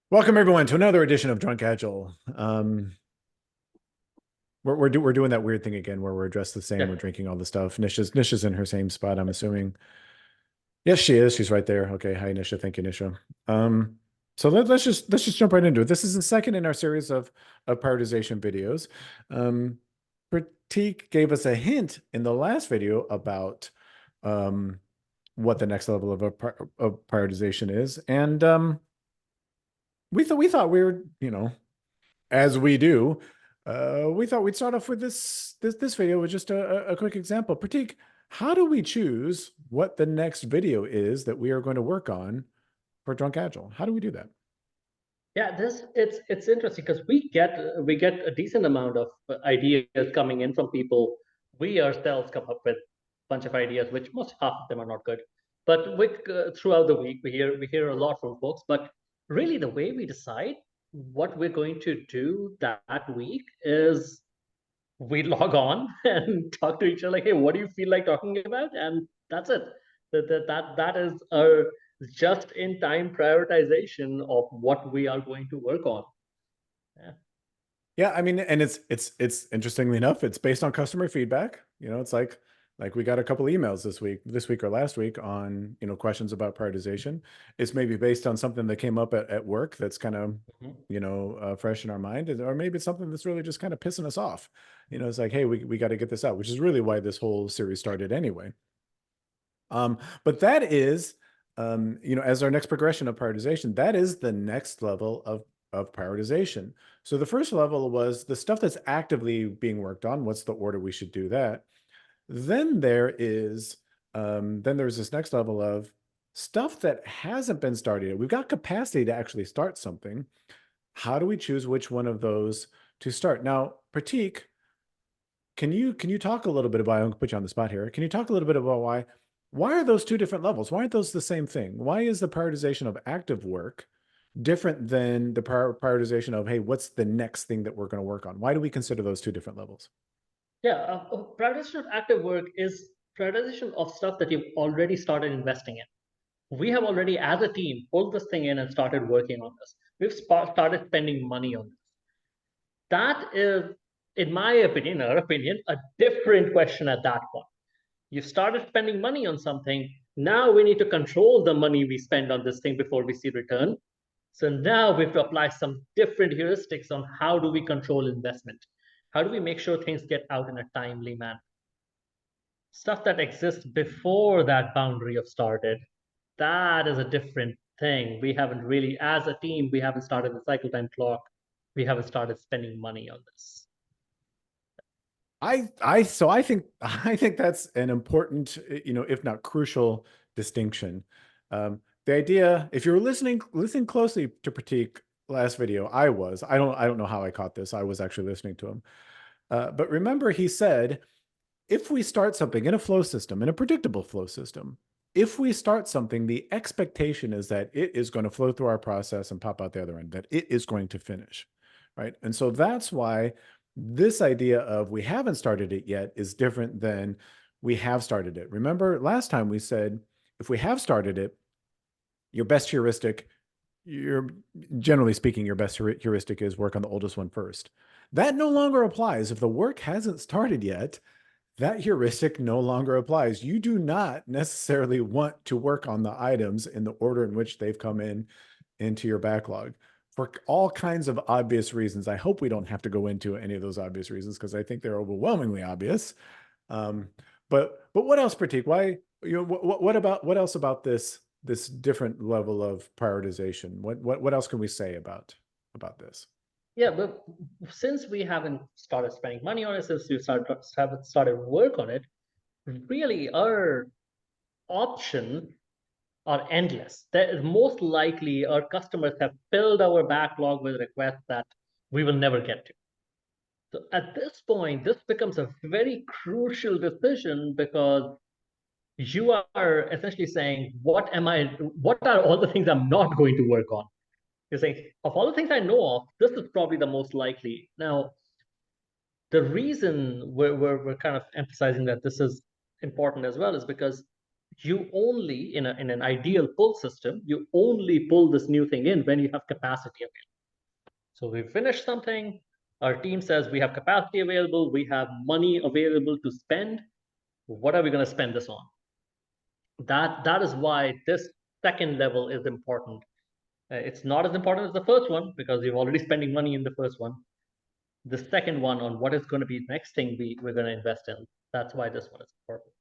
Welcome everyone to another edition of Drunk Agile. We're doing that weird thing again where we're dressed the same. Yeah, We're drinking all the stuff. Nisha's in her same spot, I'm assuming. Yes, she is. She's right there. Okay, hi Nisha. Thank you, Nisha. Um, so let's just jump right into it. This is the second in our series of prioritization videos. Um, Prateek gave us a hint in the last video about um what the next level of prioritization is, and we thought we were, as we do, we thought we'd start off with this video with just a quick example. Prateek, how do we choose what the next video is that we are going to work on for Drunk Agile? How do we do that? yeah. This it's interesting because we get a decent amount of ideas coming in from people. We ourselves come up with a bunch of ideas, which most half of them are not good. But throughout the week, we hear a lot from folks. But really, the way we decide what we're going to do that week is we log on and talk to each other like, hey, what do you feel like talking about? And that's it. That is our just in time prioritization of what we are going to work on. Yeah. Yeah, I mean, and it's interestingly enough, it's based on customer feedback. It's like we got a couple emails this week or last week on, questions about prioritization. It's maybe based on something that came up at work that's kind of, Mhm. fresh in our mind, or maybe it's something that's really just kind of pissing us off. It's like, hey, we got to get this out, which is really why this whole series started anyway. But that is, as our next progression of prioritization, that is the next level of prioritization. So the first level was the stuff that's actively being worked on. What's the order we should do that? Then there's this next level of stuff that hasn't been started yet. We've got capacity to actually start something. How do we choose which one of those to start? Now, Prateek, can you talk a little bit about, I'll put you on the spot here. Can you talk a little bit about why are those two different levels? Why aren't those the same thing? Why is the prioritization of active work different than the prioritization of, hey, what's the next thing that we're going to work on? Why do we consider those two different levels? Yeah. Prioritization of active work is prioritization of stuff that you've already started investing in. We have already, as a team, pulled this thing in and started working on this. We've started spending money on this. That is, in my opinion, our opinion, a different question at that point. You started spending money on something. Now we need to control the money we spend on this thing before we see return. So now we have to apply some different heuristics on how do we control investment? How do we make sure things get out in a timely manner? Stuff that exists before that boundary of started, that is a different thing. We haven't really, as a team, we haven't started the cycle time clock. We haven't started spending money on this. I think I think that's an important, if not crucial distinction. The idea, if you're listening closely to Prateek last video, I don't know how I caught this. I was actually listening to him. But remember, he said, if we start something in a flow system, in a predictable flow system, if we start something, the expectation is that it is going to flow through our process and pop out the other end, that it is going to finish, right? And so that's why this idea of we haven't started it yet is different than we have started it. Remember last time we said, if we have started it, your best heuristic, your generally speaking, your best heuristic is work on the oldest one first. That no longer applies. If the work hasn't started yet, that heuristic no longer applies. You do not necessarily want to work on the items in the order in which they've come into your backlog for all kinds of obvious reasons. I hope we don't have to go into any of those obvious reasons because I think they're overwhelmingly obvious. Um, but what else, Pratik? Why, what else about this different level of prioritization? What else can we say about this? Yeah, but since we haven't started spending money on it, since we haven't started work on it, really our option are endless. That is most likely our customers have filled our backlog with requests that we will never get to. So at this point, this becomes a very crucial decision because you are essentially saying, what are all the things I'm not going to work on? You're saying, of all the things I know of, this is probably the most likely. Now, the reason we're kind of emphasizing that this is important as well is because you only, in an ideal pull system, you only pull this new thing in when you have capacity available. So we finish something, our team says we have capacity available, we have money available to spend. What are we going to spend this on? That is why this second level is important. It's not as important as the first one because you're already spending money in the first one. The second one on what is going to be the next thing we're going to invest in. That's why this one is important.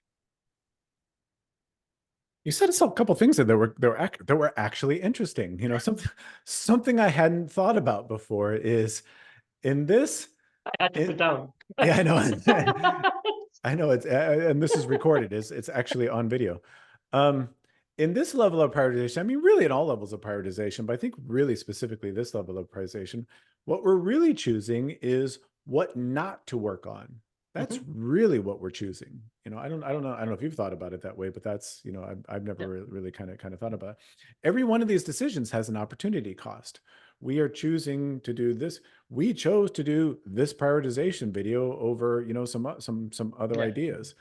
You said a couple things that were actually interesting. You know, something I hadn't thought about before is in this. I had to sit down. Yeah, I know. I know it's and this is recorded. It's actually on video. Um, in this level of prioritization, I mean, really in all levels of prioritization, but I think really specifically this level of prioritization, what we're really choosing is what not to work on. That's really what we're choosing. You know, I don't know if you've thought about it that way, but that's, you know, I've never really kind of thought about it. Every one of these decisions has an opportunity cost. We are choosing to do this. We chose to do this prioritization video over, you know, some other ideas.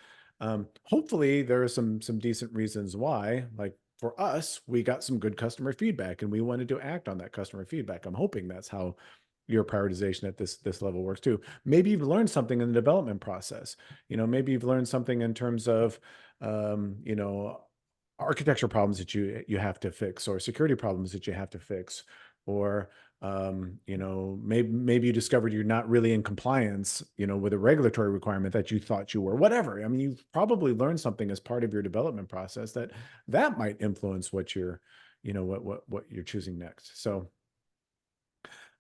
Hopefully there are some decent reasons why. Like for us, we got some good customer feedback and we wanted to act on that customer feedback. I'm hoping that's how your prioritization at this level works too. Maybe you've learned something in the development process. You know, maybe you've learned something in terms of, you know, architecture problems that you have to fix, or security problems that you have to fix, or you know, maybe you discovered you're not really in compliance, you know, with a regulatory requirement that you thought you were. Whatever. I mean, you've probably learned something as part of your development process that might influence what you're, you know, what you're choosing next. So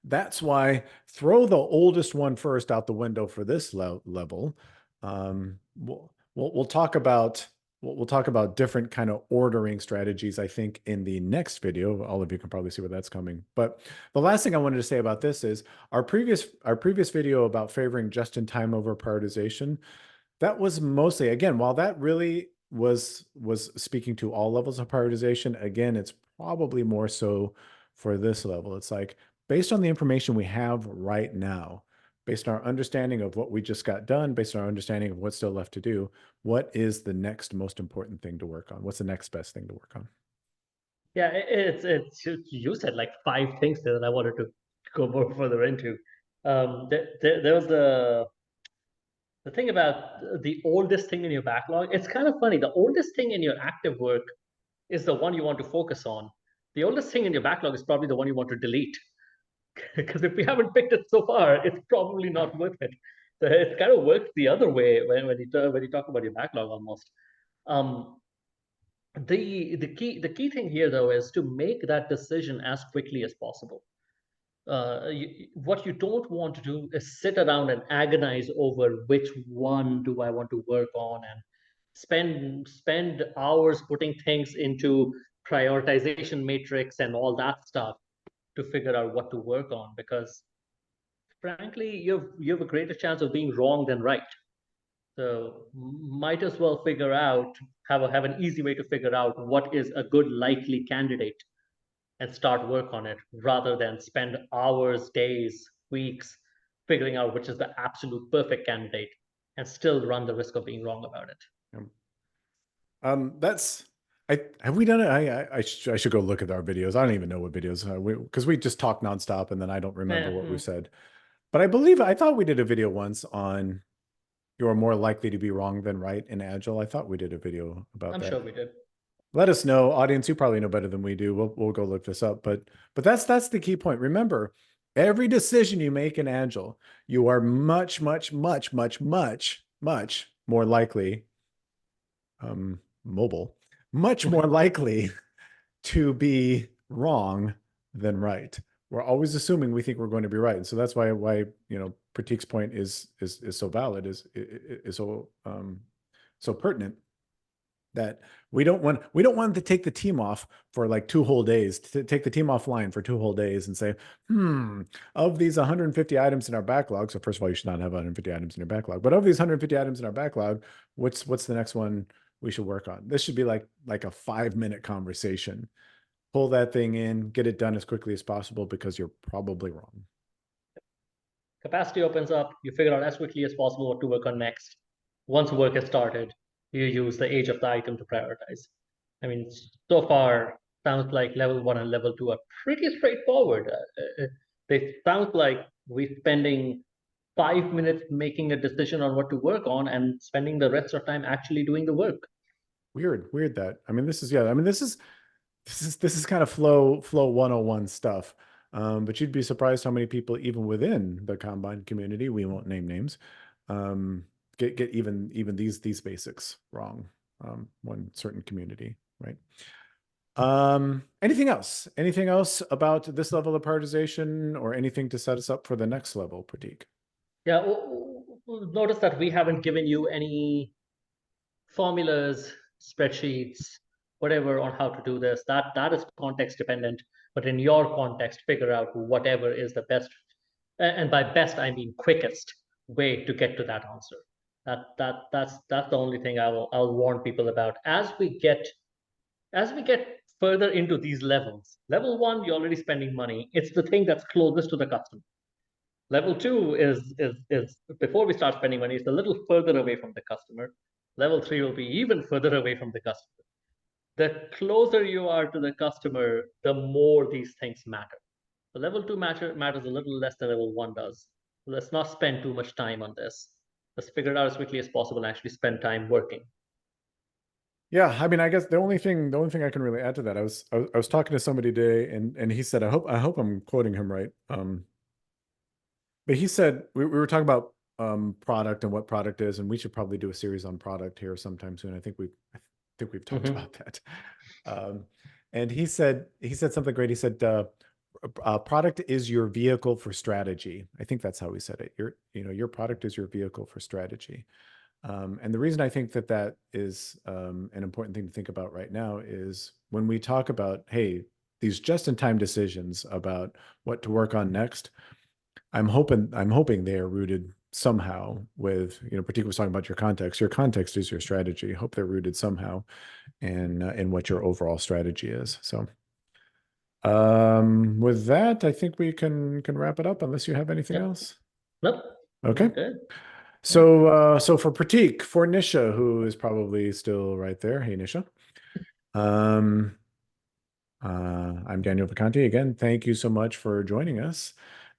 that's why throw the oldest one first out the window for this level. We'll talk about we'll talk about different kind of ordering strategies, I think, in the next video. All of you can probably see where that's coming. But the last thing I wanted to say about this is our previous video about favoring just-in-time over prioritization. That was mostly, again, while that really was speaking to all levels of prioritization, again, it's probably more so for this level. It's like, based on the information we have right now, based on our understanding of what we just got done, based on our understanding of what's still left to do, what is the next most important thing to work on? What's the next best thing to work on? Yeah, it's you said like five things there that I wanted to go more further into. There was the thing about the oldest thing in your backlog. It's kind of funny. The oldest thing in your active work is the one you want to focus on. The oldest thing in your backlog is probably the one you want to delete. Because if you haven't picked it so far, it's probably not worth it. So it kind of works the other way when you talk about your backlog almost. Um, the key thing here though is to make that decision as quickly as possible. What you don't want to do is sit around and agonize over which one do I want to work on and spend hours putting things into prioritization matrix and all that stuff to figure out what to work on, because frankly you have a greater chance of being wrong than right. So might as well figure out, have an easy way to figure out what is a good likely candidate and start work on it, rather than spend hours, days, weeks figuring out which is the absolute perfect candidate and still run the risk of being wrong about it. That's have we done it? I should go look at our videos. I don't even know what videos because we just talk nonstop and then I don't remember what we said. But I thought we did a video once on you're more likely to be wrong than right in Agile. I thought we did a video about I'm that. sure we did. Let us know, audience. You probably know better than we do. We'll go look this up. But that's the key point. Remember, every decision you make in Agile, you are much more likely mobile, much more likely to be wrong than right. We're always assuming we think we're going to be right, and so that's why you know Prateek's point is so valid, is so pertinent, that we don't want to take the team off for like 2 whole days, to take the team offline for 2 whole days and say, of these 150 items in our backlog. So first of all, you should not have 150 items in your backlog, but of these 150 items in our backlog, what's the next one we should work on? This should be like a 5-minute conversation. Pull that thing in, get it done as quickly as possible, because you're probably wrong. Capacity opens up, you figure out as quickly as possible what to work on next. Once work has started, you use the age of the item to prioritize. I mean, so far, sounds like level 1 and level 2 are pretty straightforward. They sound like we're spending 5 minutes making a decision on what to work on and spending the rest of time actually doing the work. Weird that. I mean, this is, yeah, I mean, this is kind of flow 101 stuff. But you'd be surprised how many people, even within the Kanban community, we won't name names, um, get even these basics wrong. One certain community, right? Anything else? Anything else about this level of prioritization, or anything to set us up for the next level, Prateek? Yeah, notice that we haven't given you any formulas, spreadsheets, whatever on how to do this. That is context dependent. But in your context, figure out whatever is the best, and by best I mean quickest way to get to that answer. That's the only thing I'll warn people about as we get further into these levels. Level 1, you're already spending money. It's the thing that's closest to the customer. Level 2 is before we start spending money, it's a little further away from the customer. Level 3 will be even further away from the customer. The closer you are to the customer, the more these things matter. The level 2 matters a little less than level 1 does. Let's not spend too much time on this. Let's figure it out as quickly as possible and actually spend time working. Yeah, I mean, I guess the only thing I can really add to that, I was talking to somebody today, and he said, I hope I'm quoting him right. But he said we were talking about product and what product is, and we should probably do a series on product here sometime soon. I think we've talked Mhm. about that. Um, and he said something great. He said, product is your vehicle for strategy. I think that's how he said it. Your product is your vehicle for strategy. And the reason I think that that is an important thing to think about right now is when we talk about, hey, these just-in-time decisions about what to work on next. I'm hoping they are rooted somehow with, Prateek was talking about your context. Your context is your strategy. I hope they're rooted somehow in what your overall strategy is. So, with that, I think we can wrap it up unless you have anything Yep. else. Nope. Okay. Good. Yeah. So for Prateek, for Nisha, who is probably still right there. Hey, Nisha. Um, I'm Daniel Picanti. Again, thank you so much for joining us.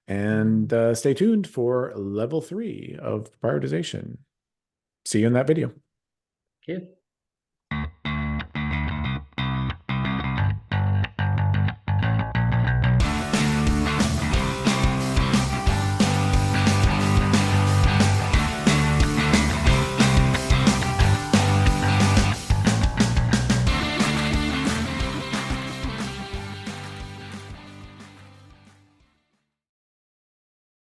And stay tuned for level 3 of prioritization. See you in that video. Thank you.